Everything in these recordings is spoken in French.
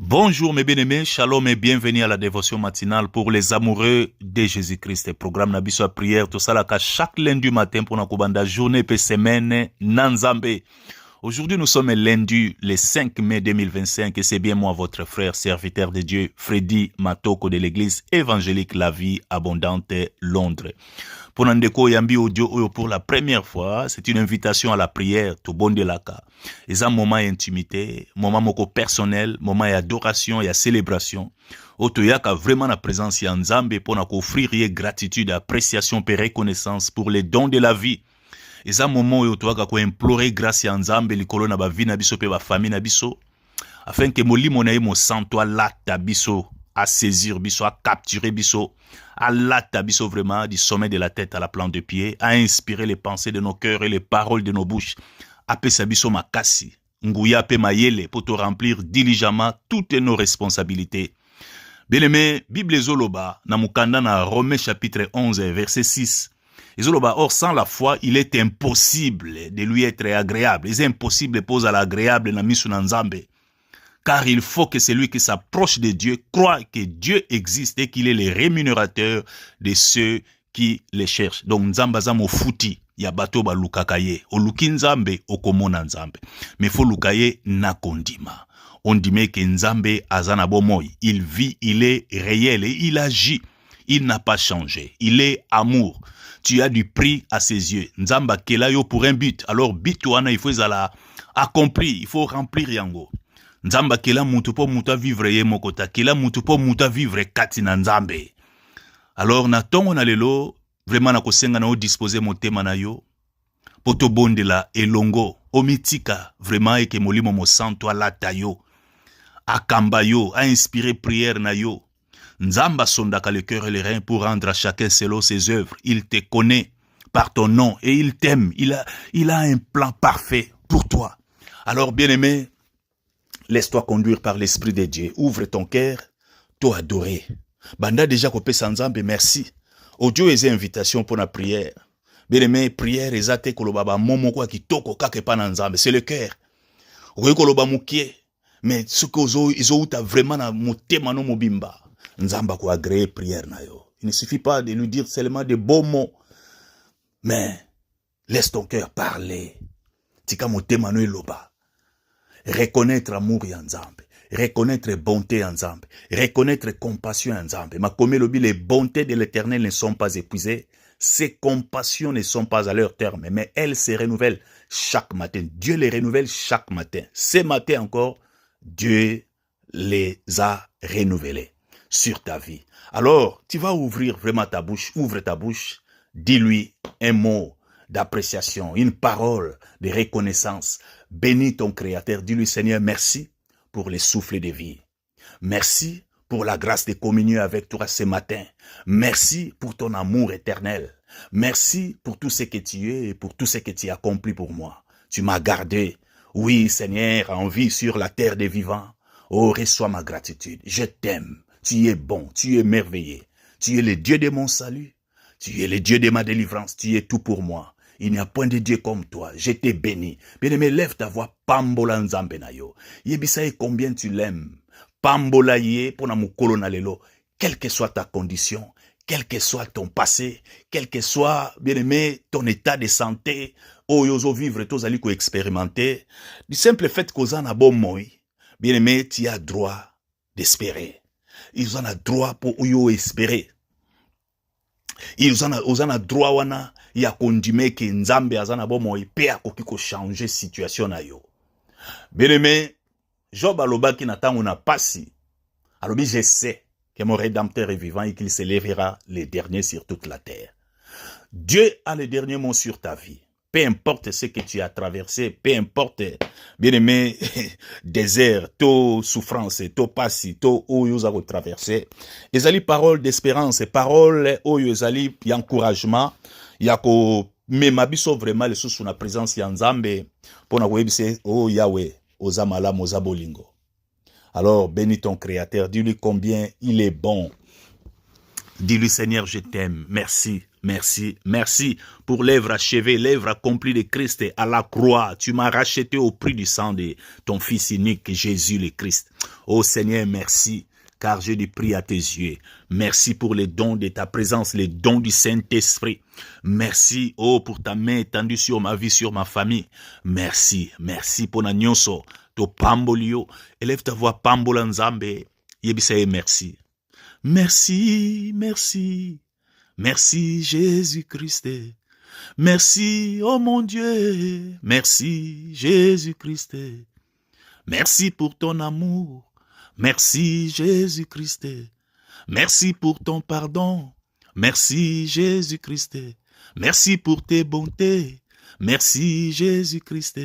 Bonjour mes bien-aimés, shalom et bienvenue à la dévotion matinale pour les amoureux de Jésus-Christ. Programme Nabiso à prière, tout ça là chaque lundi matin pour la journée et semaine Nanzambe. Aujourd'hui nous sommes lundi le 5 mai 2025 et c'est bien moi votre frère serviteur de Dieu Freddy Matoko de l'église évangélique La Vie Abondante Londres. Pour Nandeko Yambi Audio pour la première fois, c'est une invitation à la prière, tout bon de laka. C'est un moment d'intimité, moment moko personnel, moment d'adoration et célébration. Otoyaka vraiment la présence ya Nzambe pour offrir gratitude, appréciation et reconnaissance pour les dons de la vie. C'est un moment où otoyaka ko implorer grâce ya Nzambe likolo na ba vie na biso pe ba famille na biso afin que molimo na ye mo santo lata biso à saisir biso, à capturer biso, à lata biso vraiment du sommet de la tête à la plante de pied, à inspirer les pensées de nos cœurs et les paroles de nos bouches, à pesa biso makasi, nguya pe mayele pour te remplir diligemment toutes nos responsabilités. Bien-aimé, Bible Zoloba, na mukanda na Romains chapitre 11 verset 6. Zoloba, or sans la foi, il est impossible de lui être agréable. Il est impossible de poser à l'agréable na misu na Nzambe. Car il faut que celui qui s'approche de Dieu croit que Dieu existe et qu'il est le rémunérateur de ceux qui le cherchent. Donc, Nzamba zamo futi, ya bato ba lukakaye. O luki Nzambe, o komona Nzambe. Mais faut lukaye na kondima. On dit que Nzambe azana bomoy. Il vit, il est réel et il agit. Il n'a pas changé. Il est amour. Tu as du prix à ses yeux. Nzamba kelayo pour un but. Alors, but wana, il faut accomplir. Il faut remplir yango. Nzamba kela mutu po muta vivre ye mokota, kela mutu po muta vivre kati na Nzambe. Alors na tongo na lelo, vraiment na kosenga na o disposer motema na yo, poto bondela elongo, omitika, vraiment eke molimo mo santo alata yo, akamba yo, a inspiré prière na yo. Nzamba sondaka le cœur et les reins pour rendre à chacun selon ses œuvres. Il te connaît par ton nom et il t'aime. Il a un plan parfait pour toi. Alors bien-aimé, laisse-toi conduire par l'Esprit de Dieu. Ouvre ton cœur, toi adorer. Banda déjà kopé Nzambe, merci. Audio est invitation pour la prière. Bien-aimé, prière ezate kolobaba momo kwa kitoko kake pa na Nzambe, c'est le cœur. Oye koloba mukie, mais ce que ils ont vraiment na motema no mobimba. Nzamba ko agréer prière na yo. Il ne suffit pas de lui dire seulement de beaux mots, mais laisse ton cœur parler. Tika motema no eloba. Reconnaître amour en Nzambe, reconnaître bonté en Nzambe, reconnaître compassion en Nzambe. Ma comme les bontés de l'Éternel ne sont pas épuisées, ses compassions ne sont pas à leur terme, mais elles se renouvellent chaque matin. Dieu les renouvelle chaque matin. Ce matin encore, Dieu les a renouvelés sur ta vie. Alors, tu vas ouvrir vraiment ta bouche, ouvre ta bouche, dis-lui un mot d'appréciation, une parole de reconnaissance. Bénis ton Créateur, dis-lui Seigneur, merci pour les souffles de vie. Merci pour la grâce de communier avec toi ce matin. Merci pour ton amour éternel. Merci pour tout ce que tu es et pour tout ce que tu as accompli pour moi. Tu m'as gardé, oui Seigneur, en vie sur la terre des vivants. Oh, reçois ma gratitude. Je t'aime. Tu es bon, tu es merveilleux. Tu es le Dieu de mon salut. Tu es le Dieu de ma délivrance. Tu es tout pour moi. Il n'y a point de Dieu comme toi. Je t'ai béni. Bien-aimé, lève ta voix. Pambola Nzambe na yo. Yebisaye combien tu l'aimes. Pambola ye pona mukolo na lelo. Quelle que soit ta condition, quel que soit ton passé, quel que soit, bien-aimé, ton état de santé, oyozo vivre, tozali ko expérimenter. Du simple fait qu'on a bon moi, bien-aimé, tu as droit d'espérer. Ils ont droit pour yo espérer. Ils ont droit wana ya kondime ke Nzambe azana bomo pe akoki ko changer situation na yo. Bien-aimé, Job alobaki na tango na pasi. Alobi je sais que mon rédempteur est vivant et qu'il se lèvera le dernier sur toute la terre. Dieu a le dernier mot sur ta vie. Peu importe ce que tu as traversé, peu importe, bien-aimé, désert, to souffrance, to passi, to oyo za traversé. Ezali parole d'espérance, parole oyo ezali encouragement, yako mema biso vraiment le sous na présence ya Nzambe pona koyebise oh Yahweh, oza malamu oza bolingo. Alors bénis ton Créateur, dis-lui combien il est bon. Dis-lui Seigneur, je t'aime, merci Merci, merci pour l'œuvre achevée, l'œuvre accomplie de Christ à la croix. Tu m'as racheté au prix du sang de ton Fils unique, Jésus le Christ. Oh Seigneur, merci, car j'ai du prix à tes yeux. Merci pour les dons de ta présence, les dons du Saint-Esprit. Merci, oh, pour ta main étendue sur ma vie, sur ma famille. Merci, merci pour na nyonso, to pambolio. Élève ta voix, pambola nzambe. Yebisaye, merci. Merci, merci. Merci Jésus-Christ. Merci, oh mon Dieu. Merci Jésus-Christ. Merci pour ton amour. Merci Jésus-Christ. Merci pour ton pardon. Merci Jésus-Christ. Merci pour tes bontés. Merci Jésus-Christ.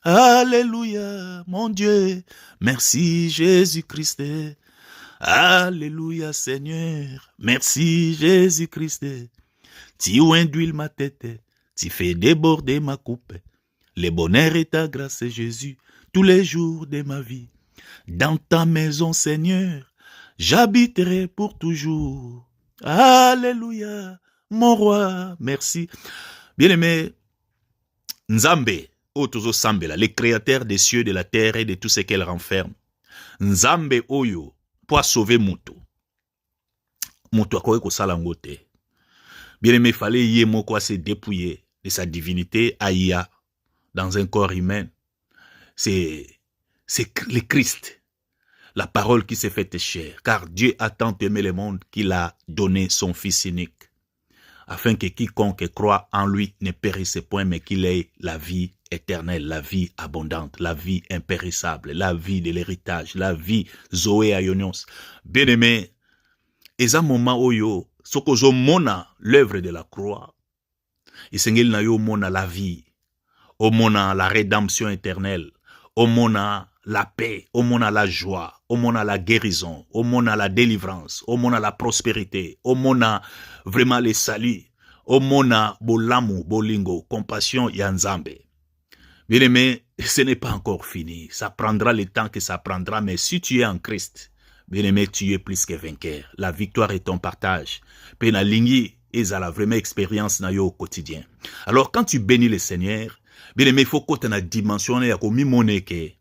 Alléluia, mon Dieu. Merci Jésus-Christ. Alléluia Seigneur, merci Jésus-Christ. Tu induis ma tête, tu fais déborder ma coupe. Le bonheur est ta grâce Jésus, tous les jours de ma vie. Dans ta maison Seigneur, j'habiterai pour toujours. Alléluia, mon roi, merci. Bien-aimé, Nzambe, Otozo Sambela, le créateur des cieux, de la terre et de tout ce qu'elle renferme. Nzambe Oyo, pour sauver Moutou. Moutou a quoi que ça l'angote. Bien aimé, il fallait y moko se dépouiller de sa divinité aïa dans un corps humain. C'est le Christ, la parole qui s'est faite chair. Car Dieu a tant aimé le monde qu'il a donné son Fils unique, afin que quiconque croit en lui ne périsse point, mais qu'il ait la vie éternelle, la vie abondante, la vie impérissable, la vie de l'héritage, la vie Zoé Ayonios. Bien-aimé, eza moment oyo, sokozo mona l'œuvre de la croix, isengeli na yo mona la vie, o mona la rédemption éternelle, o mona la paix, o mona la joie, o mona la guérison, o mona la délivrance, o mona la prospérité, o mona vraiment le salut, o mona bolamu, bolingo, compassion ya Nzambe. Bien aimé, ce n'est pas encore fini. Ça prendra le temps que ça prendra, mais si tu es en Christ, bien aimé, tu es plus que vainqueur. La victoire est ton partage. Pena lingi, eza la vraie expérience na yo au quotidien. Alors, quand tu bénis le Seigneur, bien aimé, il faut que tu aies une dimension ya komi moneke.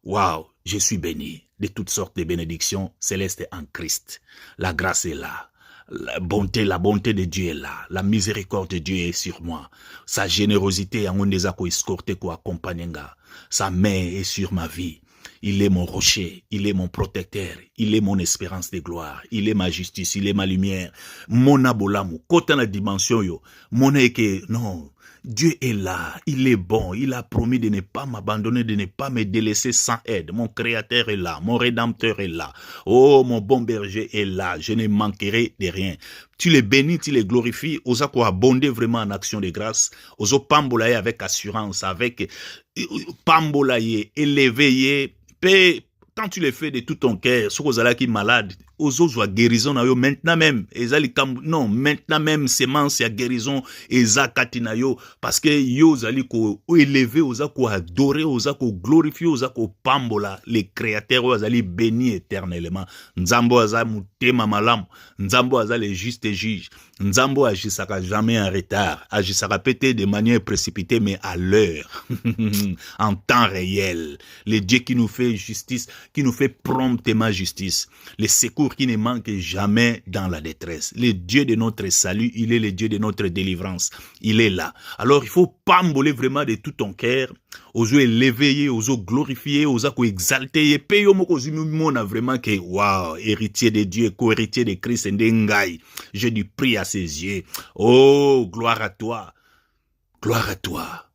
Waouh, je suis béni de toutes sortes de bénédictions célestes en Christ. La grâce est là. La bonté de Dieu est là. La miséricorde de Dieu est sur moi. Sa générosité en ondeza ko escorter ko accompagner. Sa main est sur ma vie. Il est mon rocher, il est mon protecteur, il est mon espérance de gloire, il est ma justice, il est ma lumière. Mon abolamu, kota na dimension yo, mon eke, non, Dieu est là, il est bon, il a promis de ne pas m'abandonner, de ne pas me délaisser sans aide. Mon créateur est là, mon rédempteur est là. Oh, mon bon berger est là, je ne manquerai de rien. Tu les bénis, tu les glorifies, osa ko abonder vraiment en action de grâce, oso pambolaye avec assurance, avec pambolaye, élevé, paix. Quand tu le fais de tout ton cœur, ce que qui malade, aux autres guérison na yo maintenant même, non, maintenant même semence ya guérison eza katina yo, parce que yo zali ko élever, oza ko adorer, oza ko glorifier, oza ko pambola le créateur, oza li béni éternellement. Nzambo aza mutema malamu, Nzambo aza le juste juge. Nzambo agisaka jamais en retard, agisaka peut-être de manière précipitée, mais à l'heure, en temps réel. Le Dieu qui nous fait justice, qui nous fait promptement justice. Le secours qui ne manque jamais dans la détresse. Le Dieu de notre salut, il est le Dieu de notre délivrance. Il est là. Alors, il faut pamboler vraiment de tout ton cœur, oser l'éveiller, oser glorifier, oser exalter. Et puis, on a vraiment que, waouh, héritier de Dieu, co-héritier de Christ, Ndengai. J'ai du prix à ses yeux. Oh, gloire à toi. Gloire à toi.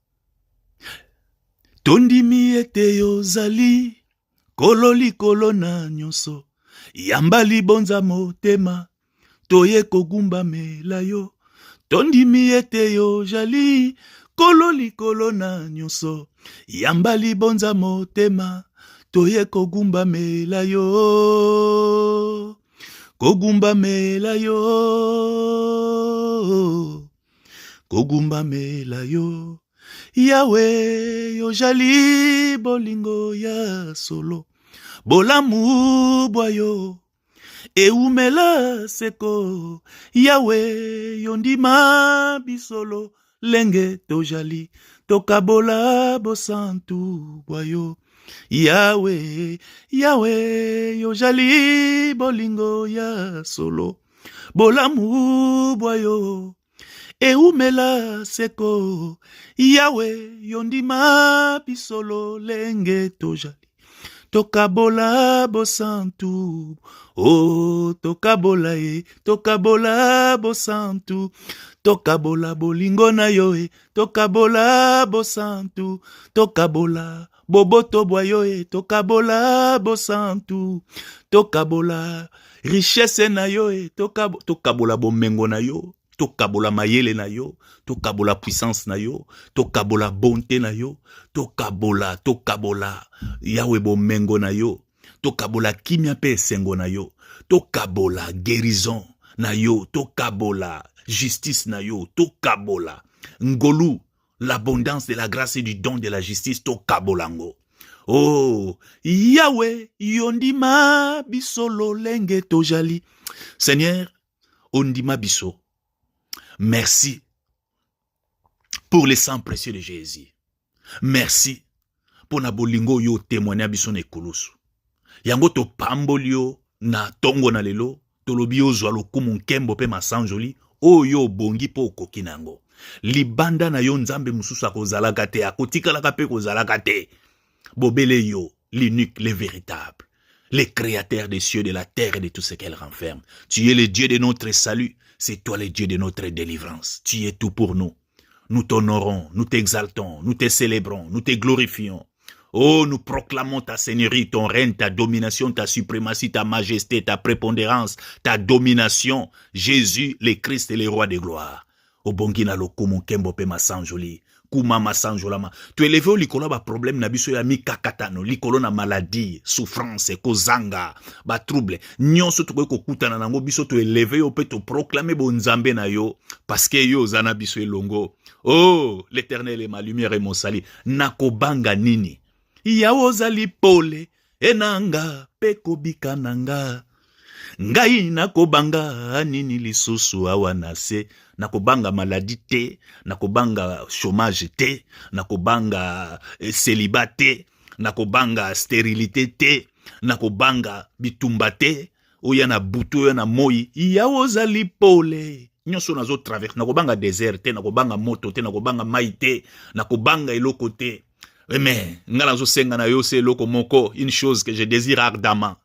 Tondimi ete yozali, kololi kolona nyonso. Yambali bonza motema, toye kogumba melayo. Tondimi ete yo jali, kololi kolona nyonso. Yambali bonza motema, toye kogumba melayo. Kogumba melayo. Kogumba melayo. Yahweh yo jali bolingo ya solo. Bolamu boyo, eumela seko Yahweh yondima bisolo lenge tojali tokabola bosantu boyo Yahweh Yahweh yojali bolingo ya solo bolamu boyo eumela seko Yahweh yondima bisolo lenge tojali tokabola bosantu oh tokabola tokabola bosantu tokabola bolingo na yo tokabola bosantu tokabola boboto boyo tokabola bosantu tokabola richesse na yo tokabola bomengo na yo tokabola mayele na yo tokabola puissance na yo tokabola bonté na yo tokabola Yahweh bomengo na yo tokabola kimia pe esengo na yo tokabola guérison na yo tokabola justice na yo tokabola ngolu l'abondance de la grâce et du don de la justice tokabolango oh Yahweh yondima bisolo lenge tojali Seigneur ondima biso. Merci pour le sang précieux de Jésus. Merci pour na bolingo yo témoigner biso na ekulusu. Yango to pambolio na tongo na lelo, to lobi yo zwa lokumu nkembo pe masanjoli, o yo bongi po koki nango. Libanda na yo nzambe mususu akozalaka te, akotikalaka pe kozalaka te. Bobele yo, l'unique, le véritable, le créateur des cieux, de la terre et de tout ce qu'elle renferme. Tu es le Dieu de notre salut. C'est toi le Dieu de notre délivrance. Tu es tout pour nous. Nous t'honorons, nous t'exaltons, nous te célébrons, nous te glorifions. Oh, nous proclamons ta seigneurie, ton règne, ta domination, ta suprématie, ta majesté, ta prépondérance, ta domination. Jésus, le Christ et le roi de gloire. Obongina lokumu kembo pe masanjoli. Kuma masanjolama. Tu élevé au likolo ba problème na biso ya mikakatano, likolo na maladie, souffrance, kozanga, ba trouble. Nyonso to ko kutana nango biso to élevé au pe to proclamer bon nzambe na yo parce que yo zana biso elongo. Oh, l'Éternel est ma lumière et mon salut. Nakobanga nini? Yawo zali pole enanga peko bikananga. Ngai nakobanga nini lisusu awanase. Nakobanga maladie te, nakobanga chômage te, nakobanga célibat te, nakobanga stérilité te, nakobanga bitumba te, oya na butu oya na moi, yawo zali pole. Nyonso nazo traverse, nakobanga désert te, nakobanga moto te, nakobanga mai te, nakobanga eloko te. Mais ngala zo senga na yo se eloko moko, une chose que je désire ardemment.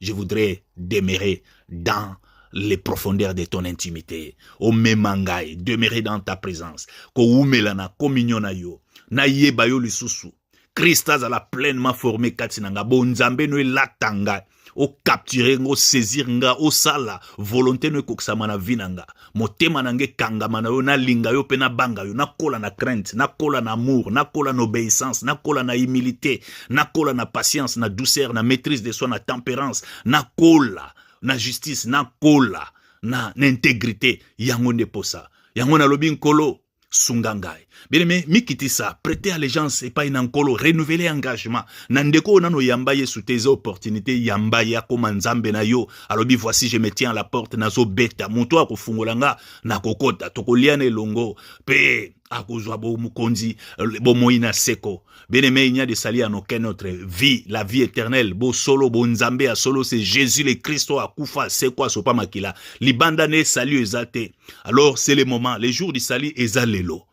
Je voudrais demeurer dans les profondeurs de ton intimité. O memangai, demeurer dans ta présence. Ko umela na communion na yo. Na yeba yo lisusu. Christa za la pleinement formé katinanga. Bo nzambe no latanga. O capturer ngo saisir nga o sala volonté no koksama na vinanga. Motema nange kangama na yo na linga yo pe na banga yo na kola na crainte, na kola na amour, na kola na obéissance, na kola na humilité, na kola na patience, na douceur, na maîtrise de soi, na tempérance, na kola na justice, na kola, na intégrité, yango ne posa. Yango na lobi nkolo, sungangai. Bien-aimé, mikitisa, prêter allégeance et pas une nkolo, renouveler engagement. Nandeko nano yamba yesu tes opportunités, yamba ya komanzambe na yo. Alobi voici je me tiens à la porte, nazo beta, monto akofungolanga, na kokota, tokoliane longo, pe, akozwa bo mukonzi, bo moina seko. Bien-aimé, il n'y a de salut en aucune autre vie, la vie éternelle. Bo solo, bo nzambe a solo, c'est Jésus le Christ a koufa, c'est quoi, sopa makila. Libanda ne salut ezate. Alors, c'est le moment, les jours du salut ezalelo.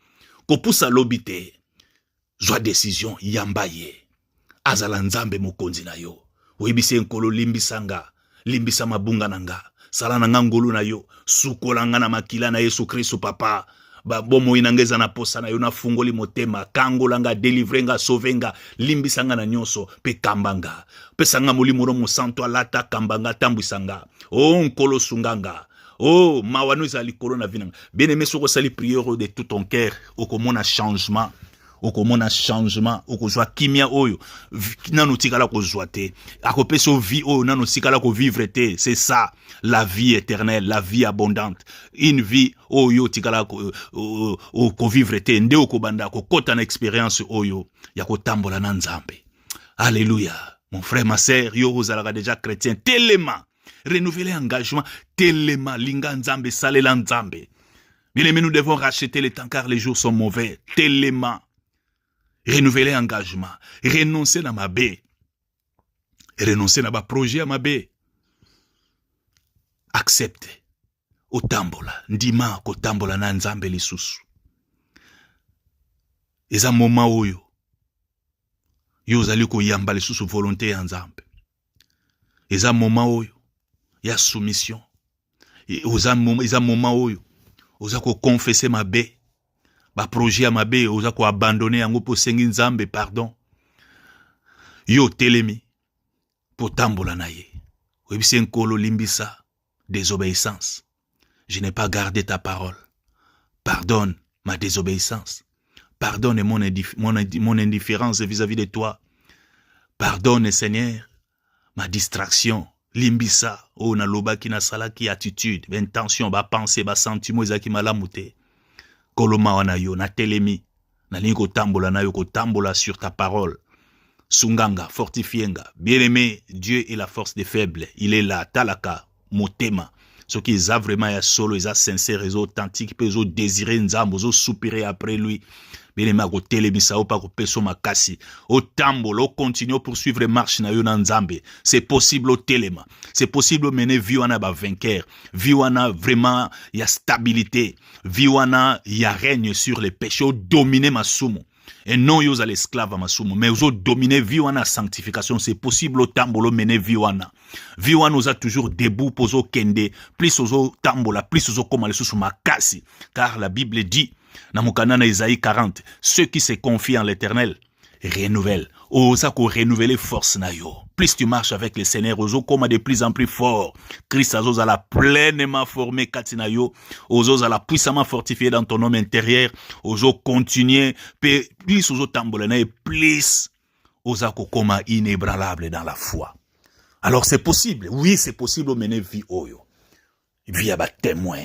Kopusa lobite. Joie décision, yambaye. Azala nzambe mukonzi na yo. Webise nkolo limbisanga. Limbisa mabunga nanga. Sala nanga ngolu na yo. Sukolanga na makila na Yesu Kristo papa. Ba bomo inangeza na posa na yo na fungoli motema kangolanga delivrenga sovenga limbisanga na nyonso pe kambanga pesanga molimo no musanto alata kambanga tambwisanga oh nkolo sunganga oh mawano ezali korona vinanga bien-aimé soko sali prière de tout ton cœur okomona changement okomona changement okozwa kimia oyo nano tikala kozwa te akopesa vie oyo nano tikala ko vivre te c'est ça la vie éternelle la vie abondante une vie oyo tikala ko vivre te nde okobanda ko kota na expérience oyo ya kotambola na nzambe alléluia mon frère ma sœur yo ozalaka déjà chrétien tellement renouveler engagement, telema, linga nzambe, salela nzambe. Bien-aimés, nous devons racheter le temps car les jours sont mauvais. Telema, renouveler engagement, renoncer à ma baie, renoncer à ma projet à ma baie. Accepter. Otambola, ndima kotambola na nzambe lisusu. Eza moment oyo. Yo zali koyamba lisusu volonté ya nzambe. Eza moment oyo. Ya soumission. Eza moment oyo. Oza ko confesser ma baie. Ba projet ya ma baie, oza ko abandonner yango po sengi nzambe pardon. Yo telemi. Potambola na ye. Webise nkolo limbisa. Désobéissance. Je n'ai pas gardé ta parole. Pardonne ma désobéissance. Pardonne mon indifférence vis-à-vis de toi. Pardonne, Seigneur, ma distraction. Limbisa, oh na loba ki na sala ki attitude, intention, ba pensée, ba sentiment ezaki malamute. Koloma wana yo na telemi, na lingo tambola na yo ko tambola sur ta parole. Sunganga, fortifienga. Bien-aimé, Dieu est la force des faibles. Il est là, talaka, motema. Ce qui est vraiment ya solo, ils sont sincères, ils sont authentiques, ils ont désiré nzambo, ils ont soupiré après lui. Bien-aimé, ko telemisa, pas ko peso makasi. Au tambolo, continue à poursuivre marche na yo na nzambe. C'est possible au telema. C'est possible mener vie wana ba vainqueur. Vie wana vraiment ya stabilité. Vie wana ya règne sur les péchés, dominer ma sumo. Et non yo à l'esclave à masumo, mais aux dominer vie wana sanctification, c'est possible au tambolo mener vie wana. Vie wana nous a toujours debout pour au kende, plus aux tambola, plus aux comme les sous makasi, car la Bible dit, dans mon canana Isaïe 40, ceux qui se confient en l'Éternel renouvellent. Osa ko renouveler force na yo. Plus tu marches avec le Seigneur, oso comme de plus en plus fort. Christ a la pleinement formé katina yo. Oso la puissamment fortifié dans ton homme intérieur. Oso continuer plus oso tambolena et plus osa ko koma inébranlable dans la foi. Alors c'est possible. Oui, c'est possible de mener vie oyo. Vie à témoin.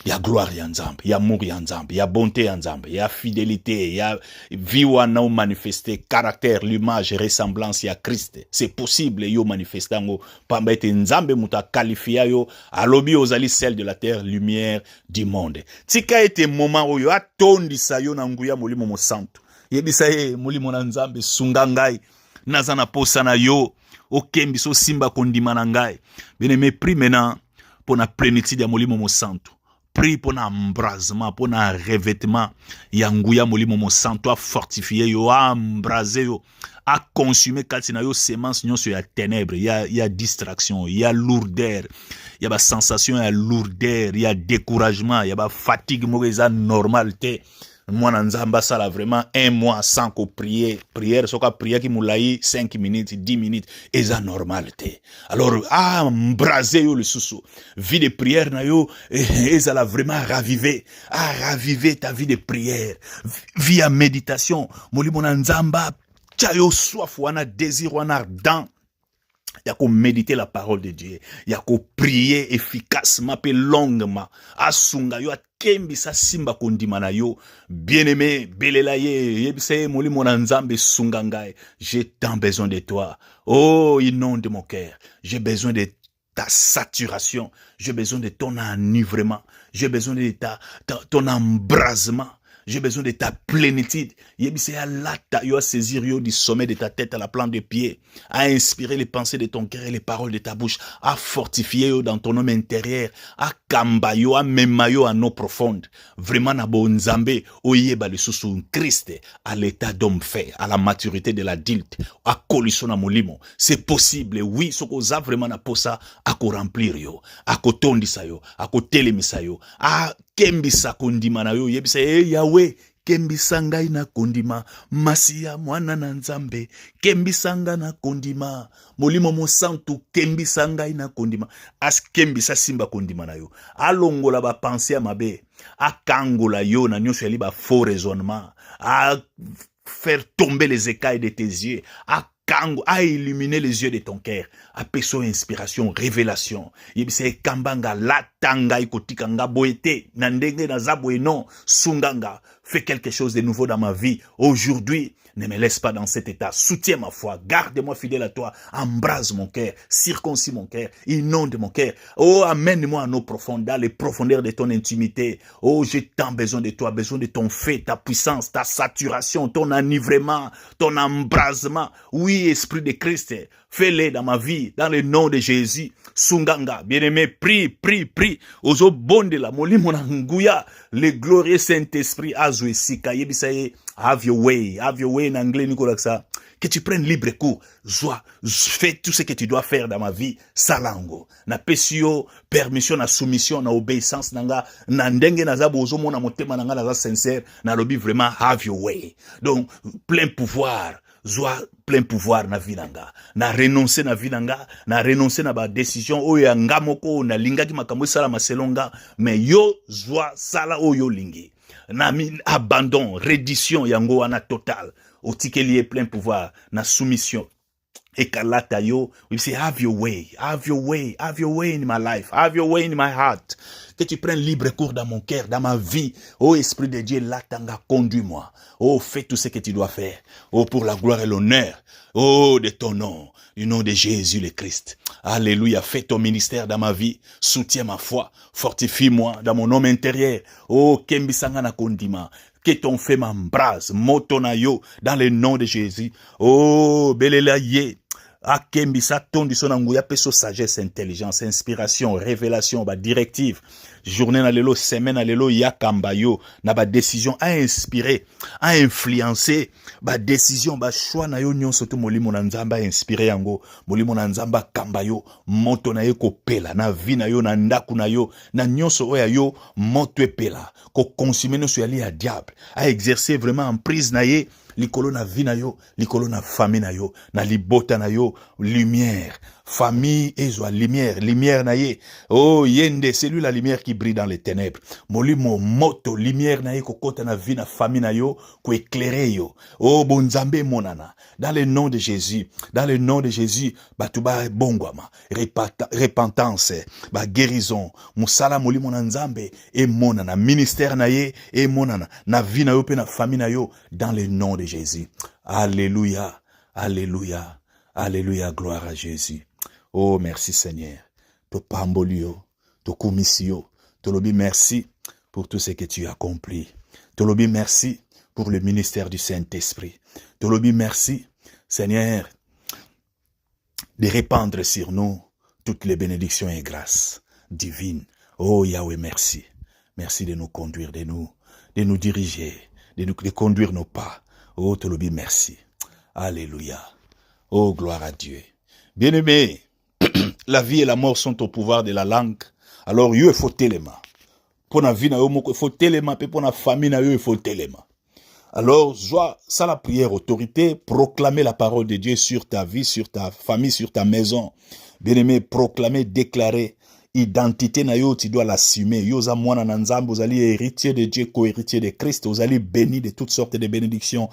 Il y a gloire ya nzambe, il y a amour ya nzambe, il y a bonté ya nzambe, il y a fidélité, il y a vie wana manifester caractère, l'image, ressemblance ya Christ. C'est possible yo manifester ngo pamba ete nzambe muta qualifier yo alobi ozali celle de la terre, lumière du monde. Tika ete moment oyo atondisa yo na nguya molimo mo santo. Yebisa ye molimo na nzambe sunga ngai nazana posa na yo okembi so simba kondima na ngai. Bien-aimé, prie maintenant pour la plénitude ya molimo mo santo. Prie pour l'embrasement, pour un revêtement. Yanguya molimo mo santo a fortifié yo, a embrasé yo, a consumé katina yo semence nyon sur la ténèbres. Il y a distraction, il y a lourdeur, il y a sensation, il y a lourdeur, il y a découragement, il y a fatigue mauvaise normalité. Moi, nzamba ça là vraiment un mois sans qu'on prie. Prière, ce qu'on prière qui moulaï 5 minutes, 10 minutes, et ça normalité. Alors, embraser yo le sous vie de prière na yo, et ça l'a vraiment ravivé. Raviver ta vie de prière. Vie à méditation. Moli mon nzamba, chayo soif wana désir wana ardent. Il y a qu'à méditer la parole de Dieu. Il y a qu'à prier efficacement et longuement. Asunga yo kembi sa simba kondimana yo. Bien-aimé, belela ye, yebise moli mon nzambe sunga ngai. J'ai tant besoin de toi. Oh, inonde mon cœur. J'ai besoin de ta saturation. J'ai besoin de ton enivrement. J'ai besoin de ton embrasement. J'ai besoin de ta plénitude. Yebise ya lata yo a saisir yo du sommet de ta tête à la plante des pieds, à inspirer les pensées de ton cœur et les paroles de ta bouche, à fortifier yo dans ton homme intérieur, à kamba yo, à mema yo à eau profonde. Vraiment na bo nzambe oyeba le sous Christ à l'état d'homme fait, à la maturité de l'adulte, à coliso na molimo. C'est possible, oui, ce qu'on a vraiment na posa à ko remplir yo, à ko tondisa yo, à ko telemisa yo, à kembisa kondima na yo, yebisa Yahweh, kembisa ngai na kondima, Masia mwana na nzambe, kembisa nga na kondima, molimo mo santu, kembisa ngai na kondima, as kembisa simba kondima na yo, alongola ba pensée ya mabe, akangola yo na nyonso yali ba faux raisonnement, à faire tomber les écailles de tes yeux, à illuminer les yeux de ton cœur, à peso inspiration, révélation. Yebise kambanga la tanga ikotika nga boete, nandenge na zabwe non, sunganga, fais quelque chose de nouveau dans ma vie. Aujourd'hui, ne me laisse pas dans cet état. Soutiens ma foi. Garde-moi fidèle à toi. Embrase mon cœur. Circoncis mon cœur. Inonde mon cœur. Oh, amène-moi à nos profondeurs, les profondeurs de ton intimité. Oh, j'ai tant besoin de toi, besoin de ton fait, ta puissance, ta saturation, ton enivrement, ton embrasement. Oui, Esprit de Christ, fais-le dans ma vie, dans le nom de Jésus. Sunganga, bien-aimé, prie. Ozo bonde la molimo na nguya, le glorieux Saint-Esprit azwe sika yebisaye. Have your way en anglais, Nicolas, ça. Que tu prennes libre cours. Fais tout ce que tu dois faire dans ma vie. Salango. Na pesio, permission, na soumission, na obéissance, na ndenge na zabo, ozo mona motema na nga sincère, na lobi vraiment have your way. Donc, plein pouvoir. Plein pouvoir na vie nanga. Na renoncer na vie nanga, na renoncer na ba décision oyo ya ngamoko na lingaki makambo sala maselonga, mais yo sala oyo lingi. Na abandon, reddition yango wana total. Otikeli est plein pouvoir, na soumission. Ekalata yo, we say have your way in my life, have your way in my heart. Que tu prennes libre cours dans mon cœur, dans ma vie. Oh Esprit de Dieu, latanga, conduis-moi. Oh, fais tout ce que tu dois faire. Oh, pour la gloire et l'honneur. Oh, de ton nom, du nom de Jésus le Christ. Alléluia, fais ton ministère dans ma vie. Soutiens ma foi, fortifie-moi dans mon homme intérieur. Oh, kembisanga na kondima. Que ton fait m'embrase, motonayo, dans le nom de Jésus. Oh, belela ye. Akembisa tondi son anguya peso sagesse, intelligence, inspiration, révélation, ba directive. Journée na lelo, semaine na lelo, yakambayo, na ba décision à inspirer, à influencer, ba décision, ba choix na yo nyon soto molimo na nzamba inspirer yango, molimo na nzamba kambayo, moto na yo ko pela, na vie na yo, na ndaku na yo, na nyonso oya yo, moto pela, ko consumer no so yali ya diable, à exercer vraiment en prise na ye, likolo na vie na yo, likolo na famille na yo, na libota na yo, lumière, famille ezwa lumière na ye. Oh yende, c'est lui la lumière qui brille dans les ténèbres. Molimo moto lumière na ye ko kota na vie na famille na yo, ko éclairer yo. Oh bonzambe monana, dans le nom de Jésus, batuba bongwama, repentance, ba guérison, musala molimo na nzambe e monana, ministère na ye e monana, na vie na yo pe na famille na yo, dans le nom de Jésus. Alléluia, alléluia, alléluia, gloire à Jésus. Oh, merci Seigneur. To pambolio, to kumisio, to lobi merci pour tout ce que tu as accompli. To lobi merci pour le ministère du Saint-Esprit. To lobi merci, Seigneur, de répandre sur nous toutes les bénédictions et grâces divines. Oh Yahweh, merci. Merci de nous conduire, de nous diriger, de conduire nos pas. Oh, te lobi merci. Alléluia. Oh, gloire à Dieu. Bien-aimé, la vie et la mort sont au pouvoir de la langue. Alors, il faut téléma. Pour la vie, il faut téléma. Pour la famille, il faut téléma. Alors, ça la prière, autorité, proclamer la parole de Dieu sur ta vie, sur ta famille, sur ta maison. Bien-aimé, proclamer, déclarer. Identité na yo, tu dois l'assumer. Yo za mwana na nzambe, vous allez héritier de Dieu, co-héritier de Christ, vous allez béni de toutes sortes de bénédictions.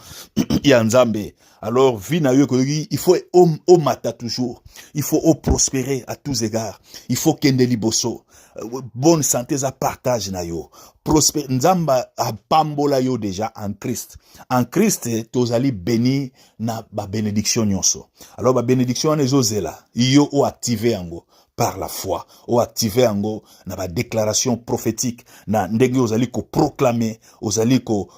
Ya nzambe. Alors, vie na yo, il faut au mata toujours. Il faut prospérer à tous égards. Il faut kende liboso. Bonne santé, ça partage na yo. Prospère. Nzamba a pambola yo déjà en Christ. En Christ, tu allez béni na ba bénédiction nyonso. Alors, ba bénédiction nezo zela. Yo o activé ango. Par la foi, ou activer ango na ba déclaration prophétique na ndenge ozali ko proclamer, ozali ko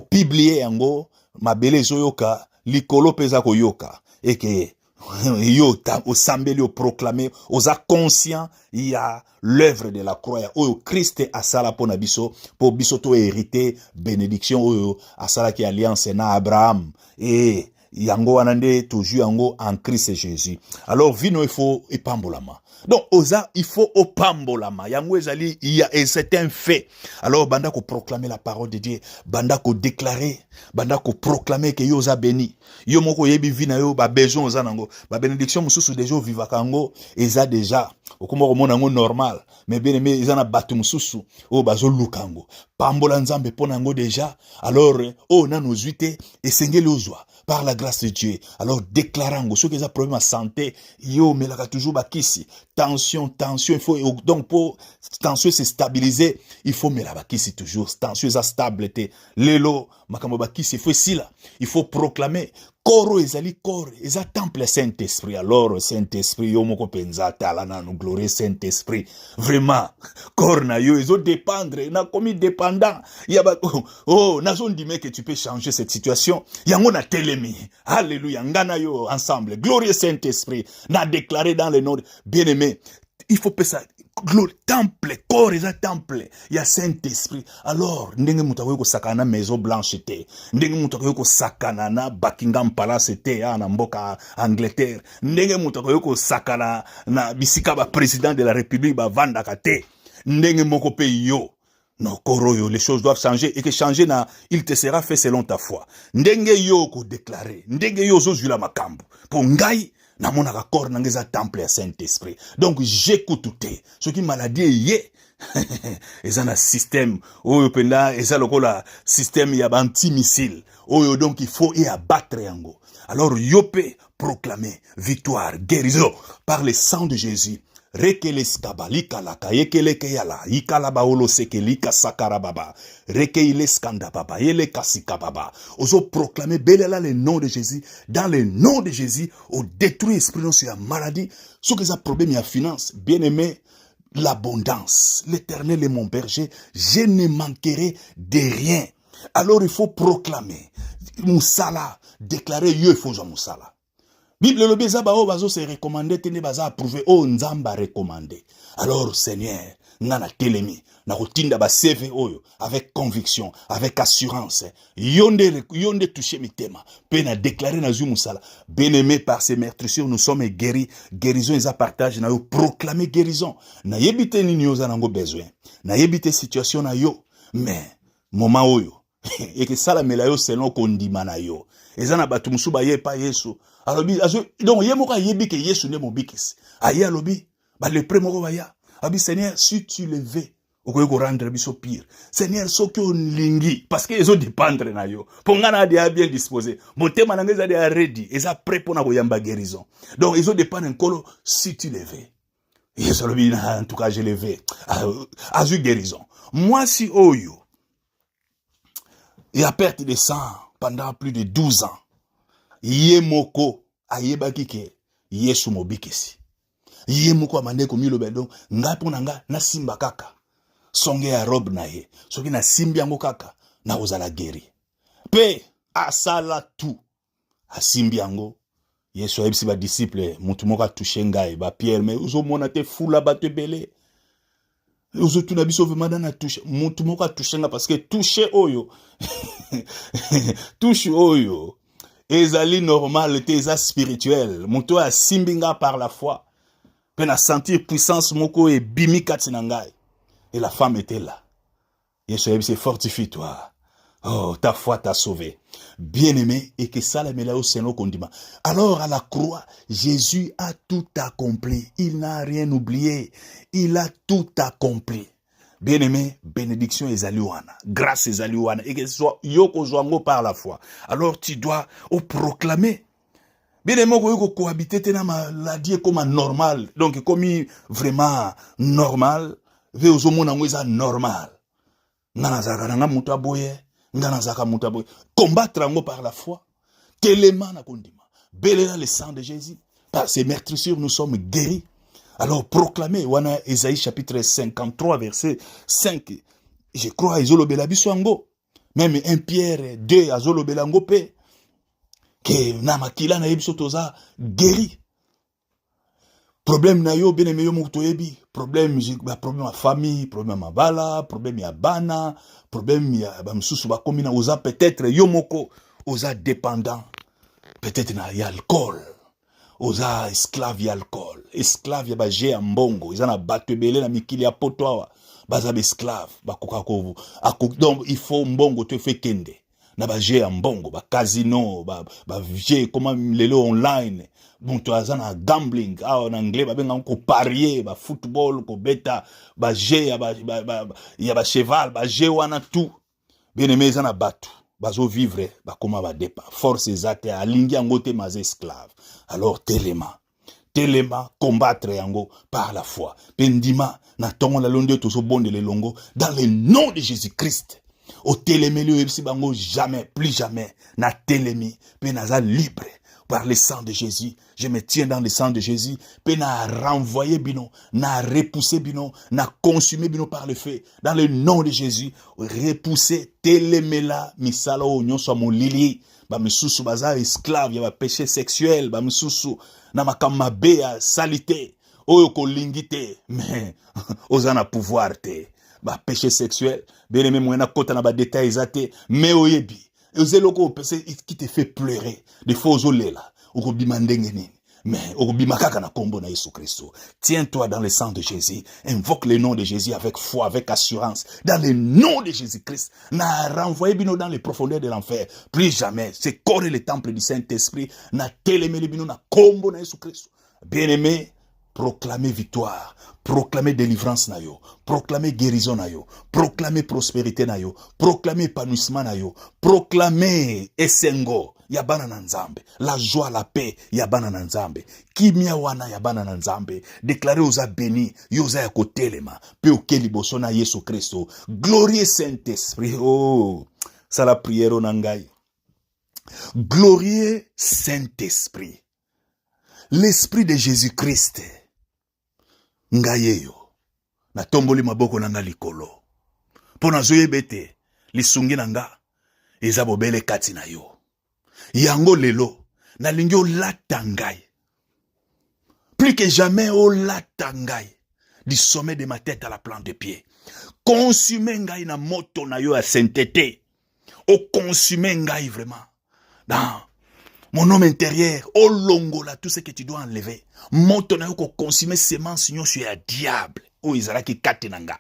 publier ango mabele zoyoka likolo peza ko yoka eke yo ta osambeli o proclamer oza conscient il y a l'œuvre de la croix oyo Christ asala pona biso po biso to hériter bénédiction oyo asala ki alliance na Abraham et yango wanande toujours yango en Christ Jésus. Alors vino il faut epambolama. Donc oza il faut opambolama. Yango ezali et c'est un fait. Alors banda ko proclamer la parole de Dieu, banda ko déclarer, banda ko proclamer que yo za béni. Yo moko yebi vina yo ba besoin oza nango. Ba bénédiction mususu déjà vivaka ngo eza déjà. Okomo komona ngo normal. Mais bien aimé eza na batu mususu o bazo lukango. Pambola nzambe pona ngo déjà. Alors o na nozuite esengeli ozwa par la grâce grâce de Dieu. Alors, déclarant, ceux qui ont des problèmes de santé, yo, mais là, toujours, bakisi. Tension, il faut, donc, pour tension se stabiliser, il faut, mais là, bakisi toujours. Tension, ça stable, lelo, makambo bakisi, il faut ici, là. Il faut proclamer. Koro ezali corps, eza temple Saint-Esprit. Alors, Saint-Esprit, yo moko penza talana nous glorie Saint-Esprit. Vraiment, corps na yo, ils ont dépendre, na commis dépendant. Yaba, oh, na zone dit que tu peux changer cette situation. Yango na telemi. Alléluia, ngana yo ensemble. Glorieux Saint-Esprit, na déclaré dans le nom. Bien-aimé, il faut ça. Temple, corps et temple, il y a Saint-Esprit. Alors, ndenge mutakoyo ko sakana Maison Blanche te, ndenge mutakoyo ko sakana na Buckingham Palace te na mboka Angleterre, ndenge mutakoyo ko sakana na bisika ba président de la République ba vandaka te, ndenge moko pe yo. Non, koroyo, les choses doivent changer et que changer na, il te sera fait selon ta foi. Ndenge yo ko déclarer, ndenge yo zo zula makambu. Pour ngai na mon accord n'angeza temple à Saint-Esprit. Donc j'écoute tout. Ce qui maladie yé. Ils ont un système. Oyo penda, ils ont le système y a anti-missile. Oyo donc il faut y abattre yango. Alors yopé proclamer victoire, guérison par le sang de Jésus. Rekele skabalika la kayekele keyala ikala baolo sekelika sakarababa rekeile skanda baba yele kasika baba ozo proclamer belela le nom de Jésus dans le nom de Jésus au détruit esprit non sur la maladie ce que ça problème ya finance bien-aimé l'abondance l'Éternel est mon berger je ne manquerai de rien alors il faut proclamer musala déclarer yo il faut musala Bible le beza bao bazo se recommander tene baza approuver o nzamba recommander. Alors Seigneur, nana telemi, na rotinda ba CV oyo avec conviction, avec assurance. Yonde toucher mitema, pe na déclarer na zumusala. Bien-aimé par ces meurtrissures, nous sommes guéris. Guérison ils a partage na yo proclamer guérison. Na yebite nini yo za nango besoin. Na yebite situation na yo, mais moment oyo et que ça la melayo selon kondima na yo. Ezana batu musuba ye pa Yesu. Alobi donc yemoka yebi ke Yesu ne mobikisi. Aye alobi ba le premo baya. Abi Seigneur si tu le veux okoye ko rendre biso pire. Seigneur soki onlingi parce que ezo dépendre na yo. Pongana dia bien disposé. Motema na ngeza dia ready, eza prêt pour na koyamba guérison. Donc ezo dépendre nkolo si tu le veux. Yesu alobi en tout cas je le veux. Azu guérison. Moi si oyo et à perte de sang pendant plus de 12 ans. Yemoko ayebaki ke Yesu mobikisi. Yemoko amande ko milo bedo ngapo nanga na simba kaka. Songe ya robe na ye. Soki na simbi yango kaka na ozala guéri. Pe asala tout. Asimbi yango Yesu ayebisi ba disciple mutu moko touché ngai ba Pierre mais ozo mona te fula bato belé. Ozo tuna biso vraiment na touche mutu moko touché nga parce que touché oyo touche oyo ezali normal te eza spirituel mutu a simbinga par la foi pe na sentir puissance moko e bimi kati na ngai et la femme était là. Yesu ayebisi fortifie-toi. Oh, ta foi t'a sauvé. Bien-aimé, et que ça, la mélaïo, c'est nos condiments. Alors, à la croix, Jésus a tout accompli. Il n'a rien oublié. Il a tout accompli. Bien-aimé, bénédiction est aluana. Grâce est aluana. Et que ce soit yoko zoango par la foi. Alors, tu dois proclamer. Bien-aimé, yoko cohabiter, tena maladie comme normal. Donc, comme vraiment normal, veozo monangoisa normal. Nana zaka nanga muta boye. Combattre par la foi. Tellement na kondima. Belela le sang de Jésus. Par ces meurtrissures, nous sommes guéris. Alors proclamez, wana Esaïe chapitre 53, verset 5. Je crois, Izolo Belabisoango. Même 1 Pierre 2, Azolo Belango pe. Que namakila na yebsotoza guéri. Problème na yo bien aimé yo mutoyebi problème à famille problème à bala problème à bana problème ya ba msusu ba komina oza peut-être yo moko oza dépendant peut-être na ya alcool oza esclave ya alcool esclave ya ba je ya mbongo iza na bato belé na mikili ya potwa baza ba esclave ba koka ko donc il faut mbongo te fait kende na ba je ya mbongo ba casino ba je comment lelo online bon tu as un gambling en anglais ba benga ko parier ba football ko beta ba jeu ya ba cheval ba jeu wana tout bien aimé za na batu bazo vivre bakoma ba depa force ezate alingi yango te maze esclave. Alors telema combattre yango par la foi. Pendima na tongo la londe to so bonde le longo dans le nom de Jésus-Christ. Au télémeli ebisi bango jamais, plus jamais na telemi pe naza libre par le sang de Jésus. Je me tiens dans le sang de Jésus. Pe na renvoyer bino, na repousser bino, na consumer bino par le feu. Dans le nom de Jésus, repousser telemela misala o nyonso molili. Ba misusu baza esclave ya ba péché sexuel, ba misusu na makama be ya salité. Oyo ko lingite, mais ozana pouvoir te. Ba péché sexuel, bien aimé moyena kota na ba détails zate, mais oyebi. Ozeloko pese qui te fait pleurer. Des fois ozolela, okobima ndenge nini. Mais okobima kaka na kombo na Yesu Christo. Tiens-toi dans le sang de Jésus, invoque le nom de Jésus avec foi, avec assurance. Dans le nom de Jésus-Christ, na renvoyé bino dans les profondeurs de l'enfer. Plus jamais, c'est corps et le temple du Saint-Esprit, na telemeli bino na kombo na Yesu Christo. Bien-aimé, proclamer victoire, proclamer délivrance na yo, proclamer guérison na yo, proclamer prospérité na yo, proclamer épanouissement na yo, proclamer esengo ya bana na nzambe, la joie, la paix ya bana na nzambe, kimia wana ya bana na nzambe, déclarer oza béni, yoza ya kotelema, pe oke liboso na Yesu Christo, glorieux Saint-Esprit, oh, ça la prière na ngai, glorieux Saint-Esprit, l'Esprit de Jésus-Christ, ngayeyo na tomboli maboko na nga likolo mpo nazoyeba ete lisungi na nga eza bobele kati na yo yango lelo nalingi olata ngai plus que jamais olata ngai du sommet de ma tête à la plante de pied consume ngai na moto na yo ya sainteté o consume ngai vraiment dans mon homme intérieur, oh longola, tout ce que tu dois enlever. Moto na yo ko consumer semence nyonso ya diable. Oh izala ki katenanga.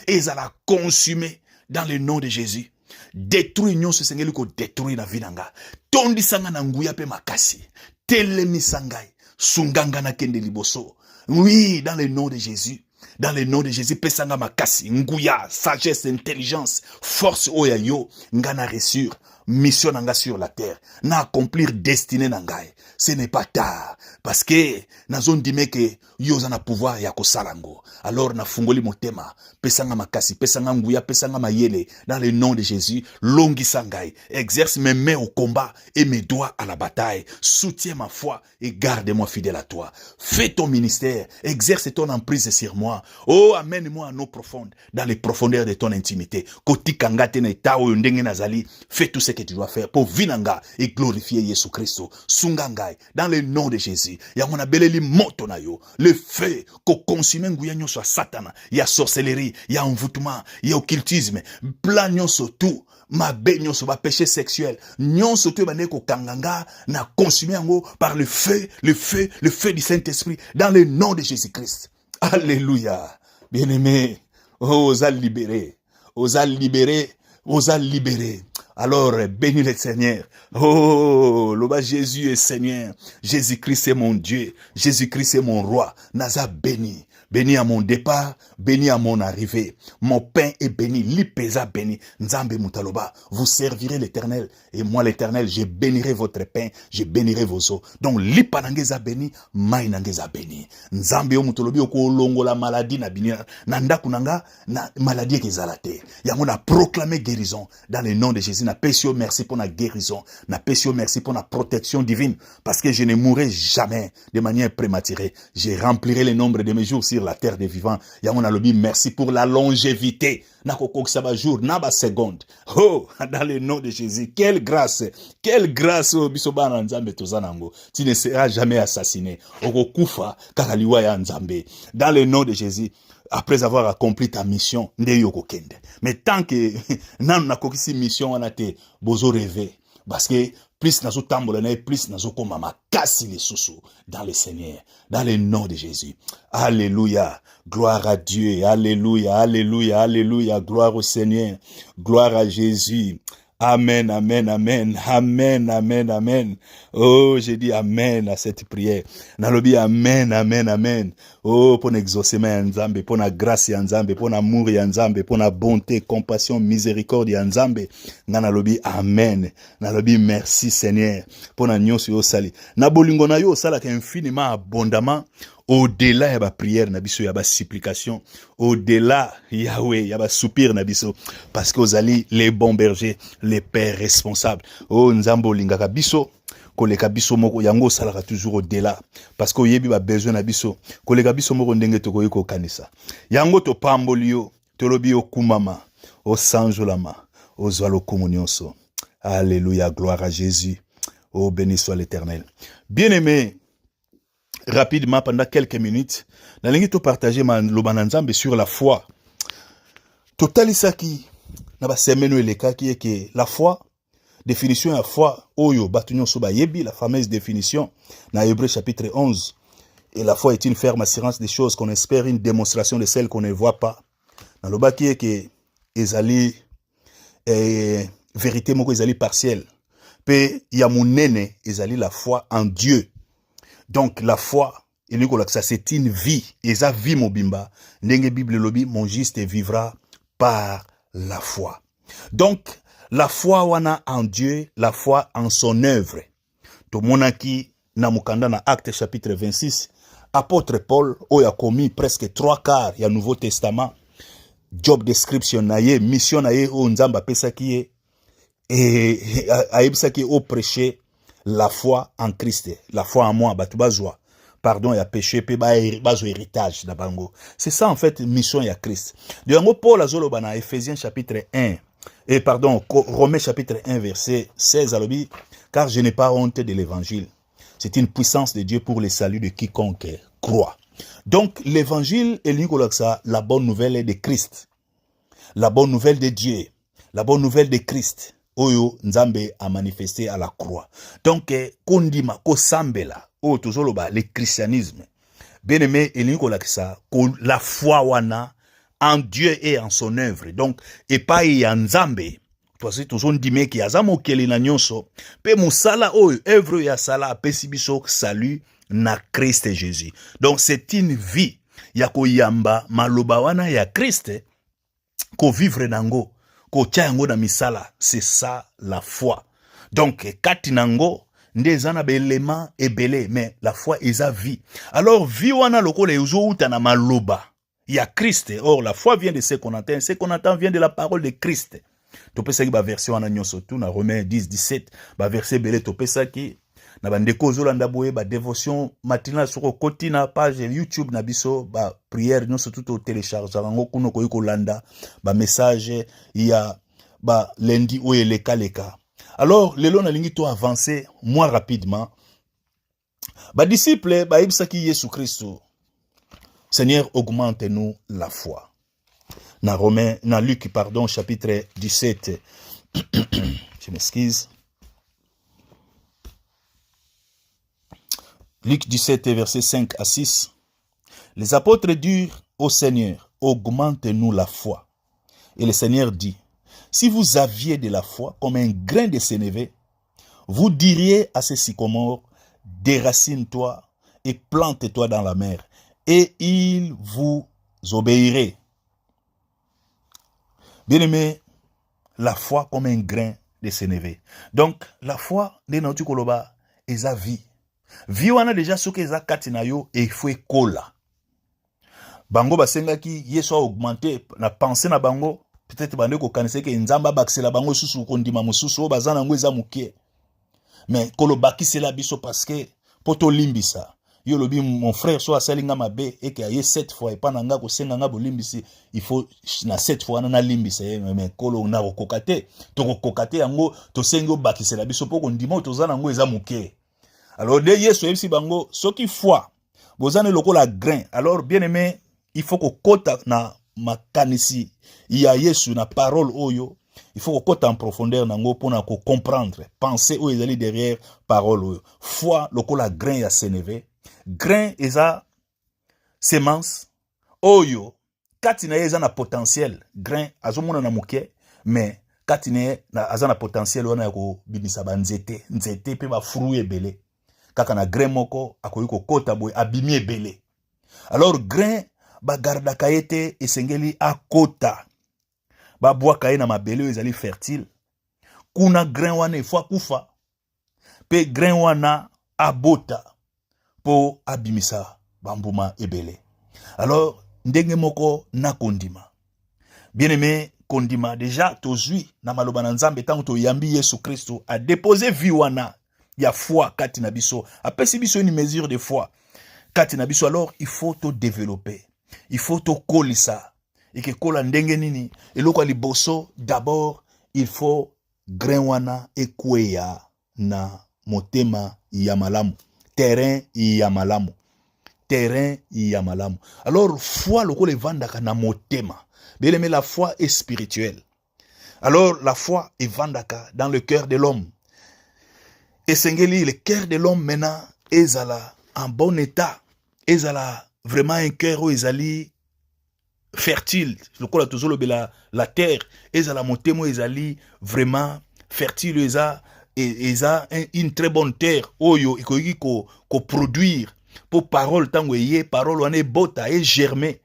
Ezala consumer dans le nom de Jésus. Détruire nyonso sengeli ko détruire na vie nanga. Tondi sanga na nguya pe makasi. Telemi sangai. Sunganga na kende liboso. Oui, dans le nom de Jésus. Dans le nom de Jésus, pesanga makasi, nguya, sagesse, intelligence, force oya yo, ngana resure. Mission nanga sur la terre, na accomplir destinée nangai. Ce n'est pas tard, parce que na zone dime que yoza na pouvoir ya kosalango. Alors na fungoli motema, pesanga makasi, pesanga nguya, pesanga mayele, dans le nom de Jésus, longi sangai, exerce mes mains au combat et mes doigts à la bataille. Soutiens ma foi et garde-moi fidèle à toi. Fais ton ministère, exerce ton emprise sur moi. Oh, amène-moi à nos profondes, dans les profondeurs de ton intimité. Koti kangate na itao yondenge nazali, fais tout ce que tu dois faire pour vinanga et glorifier Jésus Christ. Sungangai, dans le nom de Jésus. Ya mona beleli moto na yo. Le feu, ko consume nguya nyonso satana. Ya sorcellerie, ya envoûtement, ya occultisme. Plan nyonso tout. Ma be nyonso ba péché sexuel. Nyonso tout bane ko kanganga na consumer yango par le feu du Saint-Esprit. Dans le nom de Jésus Christ. Alléluia. Bien-aimé, osa libérer, osa libérer, osa libérer. Alors, bénis le Seigneur. Oh, loba Jésus est Seigneur. Jésus-Christ est mon Dieu. Jésus-Christ est mon roi. Naza béni. Béni à mon départ, béni à mon arrivée. Mon pain est béni, l'ipesa béni. Nzambe mutaloba, vous servirez l'Éternel. Et moi l'Éternel, je bénirai votre pain, je bénirai vos eaux. Donc lipa nangeza béni, mai nangeza béni. Nzambe yo mutalobi oko longo la maladie na bini. Nanda kunanga na maladie kezalate. Yango na proclamer guérison dans le nom de Jésus. Na pesio merci pour la guérison. Na pesio merci pour la protection divine. Parce que je ne mourrai jamais de manière prématurée. Je remplirai le nombre de mes jours sur la terre des vivants. Yango na lobi merci pour la longévité. Na kokokisa ba jour, na ba seconde. Oh, dans le nom de Jésus. Quelle grâce oh bisoba na nzambe tozanango. Tu ne seras jamais assassiné. Okokufa kaka liwa ya nzambe. Dans le nom de Jésus. Après avoir accompli ta mission, nde yoko kende. Mais tant que nan na kokisi mission wana te bozo rêver parce que plus nazo tambola na plus nazo koma makasi les sous dans le Seigneur, dans le nom de Jésus. Alléluia. Gloire à Dieu. Alléluia. Alléluia. Alléluia. Gloire au Seigneur. Gloire à Jésus. Amen, amen, amen, amen, amen, amen. Oh, j'ai dit amen à cette prière. Nalobi amen, amen, amen. Oh, pour l'exaucement ya Nzambe, pour la grâce ya Nzambe, pour l'amour ya Nzambe, pour la bonté, compassion, miséricorde ya Nzambe. Nga nalobi amen. Nalobi merci Seigneur pour la nyonso yo sali. Na bolingo na yo sala infiniment abondamment. Au-delà ya ba prière na biso ya ba supplication, au-delà Yahweh ya ba soupir na biso, parce que ozali les bons bergers, les pères responsables. Oh nzambo lingaka biso koleka biso moko yango salaka toujours au-delà, parce que oyebi ba besoin na biso koleka biso moko ndenge tokoyi kokanisa. Yango to pamboli yo tolobi okumama osanjolama ozwa lokumu nyonso. Alléluia, gloire à Jésus. Oh béni soit l'Éternel. Bien-aimé, rapidement, pendant quelques minutes, nous allons partager le sur la foi. Total isaki, na semaine le cas qui est que la foi, définition de la foi, oyo batunyo soba yebi, la fameuse définition, dans Hébreux chapitre 11. Et la foi est une ferme assurance des choses qu'on espère, une démonstration de celles qu'on ne voit pas. Dans le bas qui est que ezali vérité moko ezali partielle. Pe yamunene ezali la foi en Dieu. Donc la foi, c'est une vie. Et ça vie mobimba. Ndenge Bible lobi, mon juste vivra par la foi. Donc la foi wana en Dieu, la foi en son œuvre. To monaki na mukanda na Acte chapitre 26, apôtre Paul a commis presque 3/4 ya Nouveau Testament. Job description na ye, mission na ye o nzamba pesa ki ye et aibisa ki o prêcher la foi en Christ, la foi en moi, batubazwa. Pardon, il y a péché, puis bazo héritage da bango. C'est ça en fait mission ya Christ. De yango Paul azolo bana Ephésiens chapitre 1 et pardon, Romains chapitre 1 verset 16 alobi, car je n'ai pas honte de l'évangile. C'est une puissance de Dieu pour le salut de quiconque croit. Donc l'évangile est la bonne nouvelle de Christ. La bonne nouvelle de Dieu, la bonne nouvelle de Christ. Oyo Nzambe a manifesté à la croix. Donc, kondima, kosambela, o tozoloba, le christianisme. Bien aimé, la foi wana en Dieu et en son œuvre. Donc, et pas en Nzambe. Parce que tous on dit mais qui azamo keli na nyonso. Pe musala oyo œuvre ya sala pesibiso salut na Christ Jésus. Donc, c'est une vie ya koyamba maloba wana ya Christ ko vivre nango. C'est ça la foi. Donc, katinango, ndezana belema ebele, mais la foi est à vie. Alors, vie wana loko le uzo utana maloba. Il y a Christ. Or, la foi vient de ce qu'on entend. Ce qu'on entend vient de la parole de Christ. Topesa ki ba version wana nyonso tu na Romains 10, 17, ba verset belé topesa ki na bandeko zolanda boye ba dévotion matinale sur koti na page YouTube na biso ba prière nyonso tout au télécharger ngo kuno ko landa ba message ya ba lundi ou le kaleka. Alors lelo na lingi to avancer moins rapidement. Ba disciple ba ibsaki Yesu Christo. Seigneur, augmente-nous la foi. Na Luc pardon chapitre 17. Je m'excuse. Luc 17, verset 5 à 6. Les apôtres dirent au Seigneur, augmente-nous la foi. Et le Seigneur dit, si vous aviez de la foi comme un grain de sénévé, vous diriez à ce sycomore, déracine-toi et plante-toi dans la mer, et il vous obéirait. Bien-aimé, la foi comme un grain de sénévé. Donc, la foi, de notre koloba, est sa vie. Vie wana déjà ce que za katina yo et il faut kola. Bango basenga ki yeso a augmenté na pensée na bango peut-être bande ko kanise ke nzamba baksela bango susu ko ndima mususu bazana ngo eza muke. Mais kolo bakisela biso parce que poto limbisa. Yo lobi mon frère so asalinga mabe et que aye 7 fois et pas nanga ko senga nga bolimbisi il faut na 7 fois na limbisa mais kolo na ko kokate to ko kokate yango to sengo bakisela biso poko ndima to zana ngo eza muke. Alors, de Yesu ebisi bango, ce qui foi, bozane loko la grain. Alors, bien aimé, il faut qu'on kota na makanisi, il y a Yesu na parole oyo, il faut qu'on kota en profondeur nango pour na ko comprendre, penser où ils allaient derrière parole oyo. Foi loko la grain ya sénévé, grain eza semence oyo, katina eza na potentiel, grain azomona na muke, mais katine na azana potentiel wana ya ko bimisa ba nzete pe ba fruit ebele kaka na grain moko akoyi ko kota boy abimi ebele. Alors grain ba garda kaete esengeli akota ba bwaka na mabele ezali fertile kuna grain wana ifwa kufa pe grain wana abota po abimisa bambuma ebele. Alors ndenge moko na kondima bien aimé kondima déjà tozui na maloba na Nzambe tango to yambi Yesu Kristo a déposé vie wana ya foi kati na biso apesi biso une mesure de foi kati na biso. Alors il faut to développer, il faut to kolisa et que kola ndenge nini eloko liboso. D'abord il faut grain wana ekweya na motema ya malamu, terrain ya malamu, terrain ya malamu. Alors foi lokola evandaka na motema. Bien aimé, la foi est spirituelle. Alors la foi evandaka dans le cœur de l'homme. Et sengeli le cœur de l'homme maintenant ezala en bon état, ezala vraiment un cœur où ezali fertile. Lokola tozolo bela la terre ezala motema ezali vraiment fertile, eza une très bonne terre oyo ikoki ko produire pour parole tango eye parole wana bota et germer.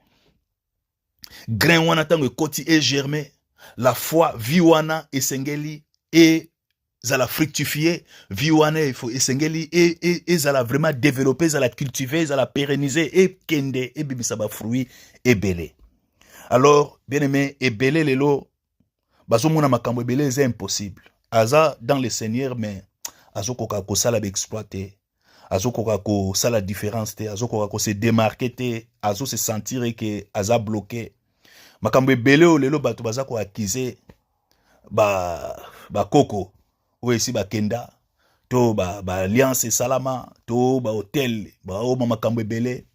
Grain wana tango koti et germer. La foi vie wana esengeli et zala fructifier, vie wana esengeli et zala vraiment développer, zala cultiver, zala pérenniser et kende et bibisa ba fruit ebele. Alors bien aimé ebele lelo bazomona makambo ebele c'est impossible. Aza dans le Seigneur mais azokoka ko sala ba exploiter, azokoka ko sala différence te, azokoka ko se démarquer te, azo se sentir que aza bloqué. Makambo ebele o lelo bato baza ko accuser ba koko ou ici ba kenda to ba alliance salama to ba hotel ba o makambo ebele.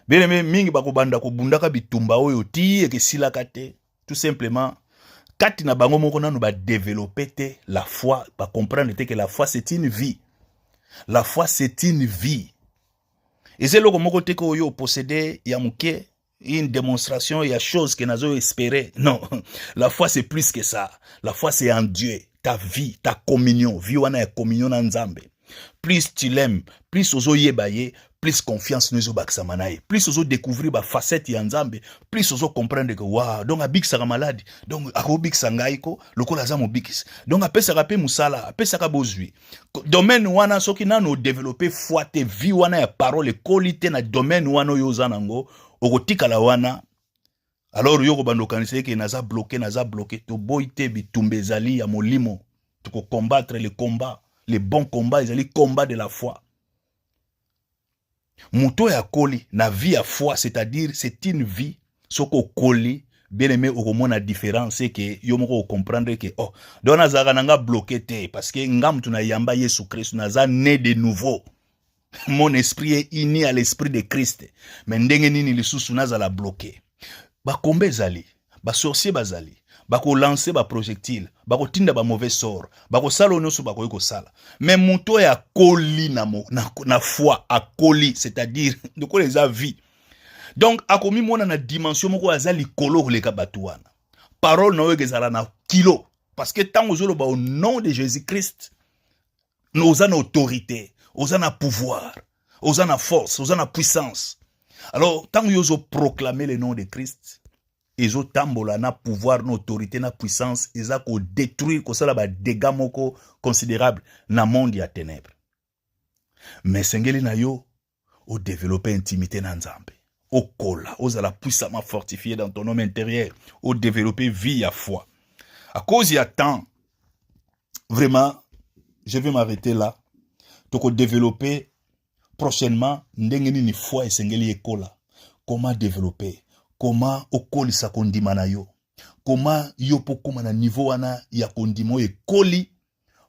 Bien aimé mingi ba ko banda ko bundaka bitumba oyo ti ke silaka te. Tout simplement kati na bango moko nanu ba développer te la foi, ba comprendre te que la foi c'est une vie. La foi c'est une vie. Et c'est le moko te ko yo posséder ya muke une démonstration, il y a chose que nous avons espéré. Non, la foi c'est plus que ça. La foi c'est en Dieu, ta vie, ta communion. Vie wana ya communion en Nzambe. Plus tu l'aimes, plus ozo yebaye, plus confiance nous baksa manaye. Plus ozo découvrir ba facette ya Nzambe, plus ozo comprendre que waouh, donc abik saka malade, donc akobik sangaiko, lokola za mobikis. Donc apesa ka pe musala, apesa ka bozui. Domaine wana soki nano développer foi te vie wana ya parole qualité na domaine wana yo zanango. Okotika la wana alors yoko bando kanise ke naza bloqué to boite bitumbe zali ya molimo to combattre le combat, les bons combats, ezali combat de la foi. Muto ya koli na vie ya foi, c'est-à-dire c'est une vie soko koli bien aimé okomona différence c'est que yo moko comprendre que oh dona zaka nanga bloqué te parce que ngam tuna yamba Yesu Christ naza né de nouveau. Mon esprit est uni à l'esprit de Christ. Mais ndenge nini lisusu nazala bloqué. Ba kombe zali, ba sorcier bazali, ba ko lancer ba projectile, ba ko tinda ba mauvais sort, ba ko sala onoso ba ko yiko sala. Mais muto ya koli na foi a koli, c'est-à-dire de quoi les a vie. Donc akomi mona na dimension moko azali kolo le kabatuana. Parole na wegezala na kilo parce que tant ozolo ba au nom de Jésus-Christ, nous avons autorité. Osana pouvoir, osana force, osana puissance. Alors, tant que vous proclamez le nom de Christ, ils ont tambola na pouvoir, na autorité, na puissance, ils ont détruire, que ça là dégâts moko considérable na monde ya ténèbres. Mais sengeli na yo, au développer intimité na Nzambe, au kola, osala puissamment fortifié dans ton homme intérieur, au développer vie à foi. À cause il y a temps, vraiment, je vais m'arrêter là. Donc développer prochainement ndenge nini foi esengeli ekola. Comment développer? Comment okoli sa kondima na yo? Comment yo po koma na niveau wana ya kondimo ekoli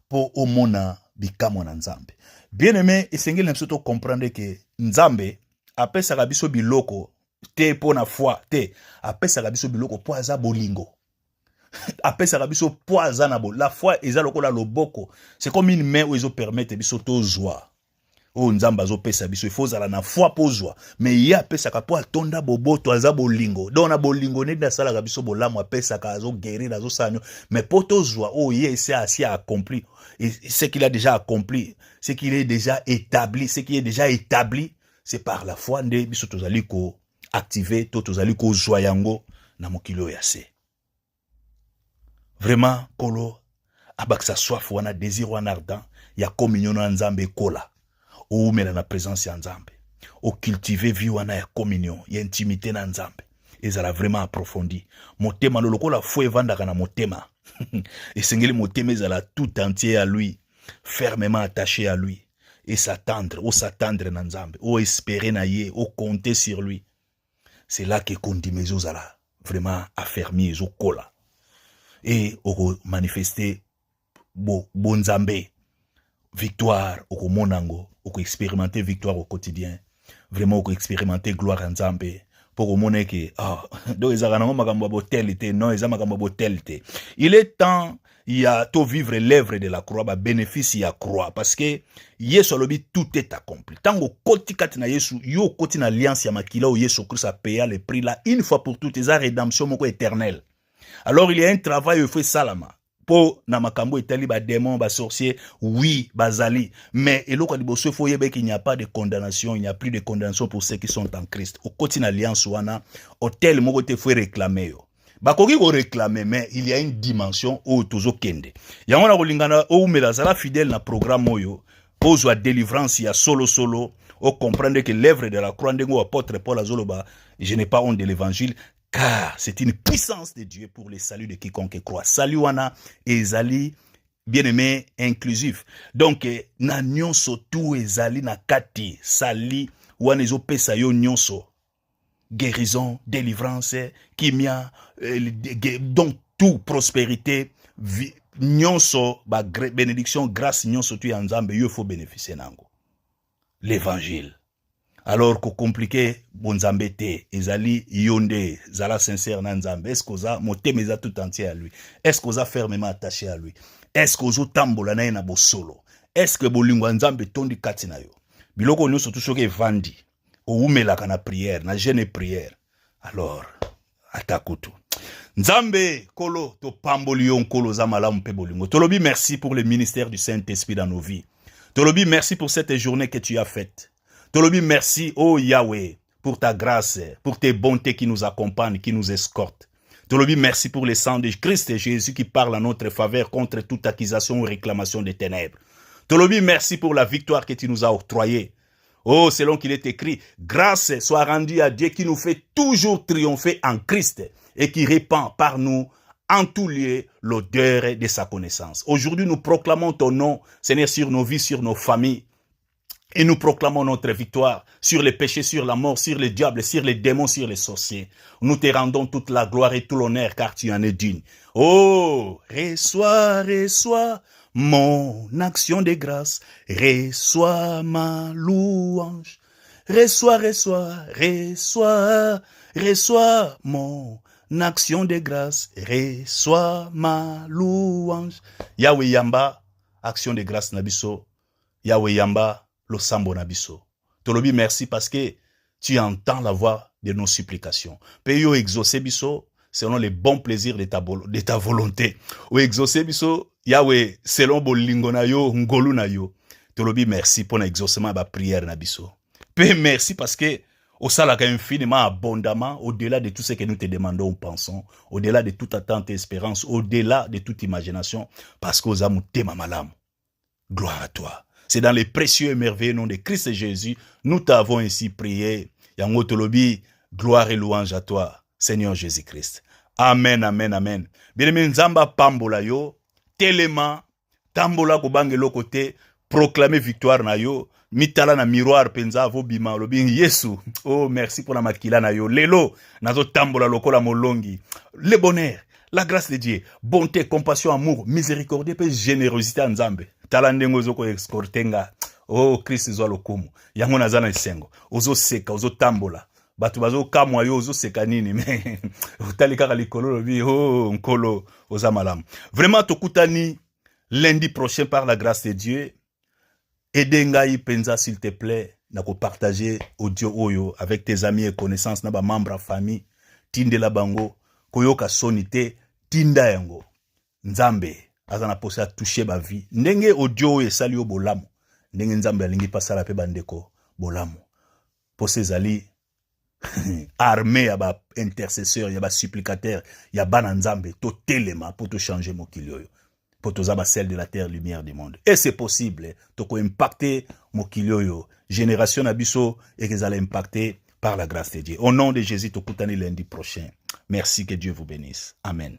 po omona bikamo na Nzambe. Bien aimé, esengeli na biso to comprendre que Nzambe apesa biso biloko te po na foi te, apesa biso biloko po aza bolingo. Apesa biso po aza na bo. La foi eza lokola loboko. C'est comme une main où ils permettent biso to joie. o nzamba zo pesa biso il faut zala na foi pozwa mais ya pesa ka po atonda boboto aza bolingo dona bolingo ne da sala ka biso bolamu apesa ka zo guérir azo sanyo mais poto zwa o ye c'est assez accompli et ce qu'il a déjà accompli ce qu'il est déjà établi ce qui est déjà établi c'est par la foi nde biso tozali ko activer to tozali ko zwa yango na mokilo ya se vraiment kolo abaksa soif wana désir wana ardent ya communion na nzambe kola ou mela na présence ya nzambe o cultiver vie wana ya communion ya intimité na nzambe ezala vraiment approfondi motema lokola fo evandaka na motema esengeli motema ezala tout entier à lui fermement attaché à lui et s'attendre na nzambe o espérer na ye o compter sur lui c'est là que kondimezi ozala vraiment affermi ezokola et oko manifester bonzambe victoire oko monango oko expérimenter victoire au quotidien vraiment oko expérimenter gloire en nzambe pour mona que donc ezaka nango makambo botelité non ezama makambo botelité il est temps il y a tout vivre l'œuvre de la croix ba bénéfice ya croix parce que Yesu alobi tout est accompli tango koti kati na Yesu yo koti na alliance ya makila o Yesu Christ a payé le prix là une fois pour toutes eza rédemption moko éternelle alors il y a un travail il faut salama po na makambo etali ba démon ba sorcier oui bazali mais eloko liboso il faut yebe qu'il n'y a pas de condamnation il n'y a plus de condamnation pour ceux qui sont en Christ au koti na alliance wana hôtel moko te faut réclamer yo bakoki ko réclamer mais il y a une dimension où tozo kende yango na kolingana o umela zala fidèle na programme oyo ozwa délivrance ya solo o comprendre que l'œuvre de la croix ndengo apôtre Paul azoloba je n'ai pas honte de l'évangile car c'est une puissance de Dieu pour le salut de quiconque croit. Salut wana ezali bien-aimé inclusif. Donc na nyonso tout ezali na kati sali wana ezopesa yo nyonso guérison, délivrance, kimia donc tout prospérité nyonso ba bénédiction grâce nyonso tu ya nzambe yo faut bénéficier nango. L'évangile. Alors que compliqué bonzambe te ezali yonde zala sincère na nzambe est-ce que oza motema eza tout entier à lui est-ce que oza fermement attaché à lui est-ce que ozo tambola na ye na bosolo est-ce que bolingo ya nzambe tondi kati na yo biloko nyonso tu soki evandi oumelaka na prière na jeûne prière alors atakutu nzambe kolo to pamboli yo nkolo za malamu mpe bolingo tolobi merci pour le ministère du Saint-Esprit dans nos vies tolobi merci pour cette journée que tu as faite. Tolobi merci, oh Yahweh, pour ta grâce, pour tes bontés qui nous accompagnent, qui nous escortent. Tolobi merci pour le sang de Christ et Jésus qui parle en notre faveur contre toute accusation ou réclamation des ténèbres. Tolobi merci pour la victoire que tu nous as octroyée. Oh, selon qu'il est écrit, grâce soit rendue à Dieu qui nous fait toujours triompher en Christ et qui répand par nous en tout lieu l'odeur de sa connaissance. Aujourd'hui, nous proclamons ton nom, Seigneur, sur nos vies, sur nos familles. Et nous proclamons notre victoire sur les péchés, sur la mort, sur les diables, sur les démons, sur les sorciers. Nous te rendons toute la gloire et tout l'honneur car tu en es digne. Oh, reçois mon action de grâce, reçois ma louange. Reçois mon action de grâce, reçois ma louange. Yahweh Yamba, action de grâce nabiso. Yahweh Yamba, le sambo nabiso. Tolobi merci parce que tu entends la voix de nos supplications. Peyo exaucé biso selon les bons plaisirs de ta volonté. Ou exaucé biso Yahweh selon bolingo na yo ngolu na yo. Tolobi merci pour l'exaucement ba prière nabiso. Pe merci parce que au salaka infiniment abondamment au-delà de tout ce que nous te demandons ou pensons, au-delà de toute attente et espérance, au-delà de toute imagination parce que aux amutema malam. Gloire à toi. C'est dans les précieux et merveilleux noms de Christ Jésus, nous t'avons ainsi prié. Yango tolobi, gloire et louange à toi, Seigneur Jésus-Christ. Amen, amen, amen. Bien-aimé nzamba pambola yo, telema, tambola kobangelo côté, proclamer victoire na yo, mitala na miroir penza vo bima lobi Yesu. Oh, merci pour la makila na yo. Lelo, nazo tambola lokola molongi. Le bonheur, la grâce de Dieu, bonté, compassion, amour, miséricorde et générosité en nzambe. Talandengo zoko escortenga. Oh, Christ zwa lokumu. Yango nazana isengo. Ozo seka, ozo tambola. Batu bazo kamwa yo, ozo seka nini. Mais, utali kaka likolo lobi, oh, nkolo, oza malamu. Vraiment, tokutani lundi prochain par la grâce de Dieu. Edengai penza s'il te plaît na ko partager audio oyo avec tes amis et connaissances na ba membre famille tindela bango koyoka sonité tinda yango nzambe azana posa toucher ba vie ndenge audio oyo esali yo bolamu ndenge nzambe alingi pasala pe bandeko bolamu pose ezali armée ya ba intercesseur ya ba supplicateur ya bana nzambe to telema pour to changer mokili oyo pour toza ba sel de la terre lumière du monde et c'est possible to ko impacter mokili oyo génération na biso et que ça va impacter par la grâce de Dieu au nom de Jésus to kutani lundi prochain merci que Dieu vous bénisse amen.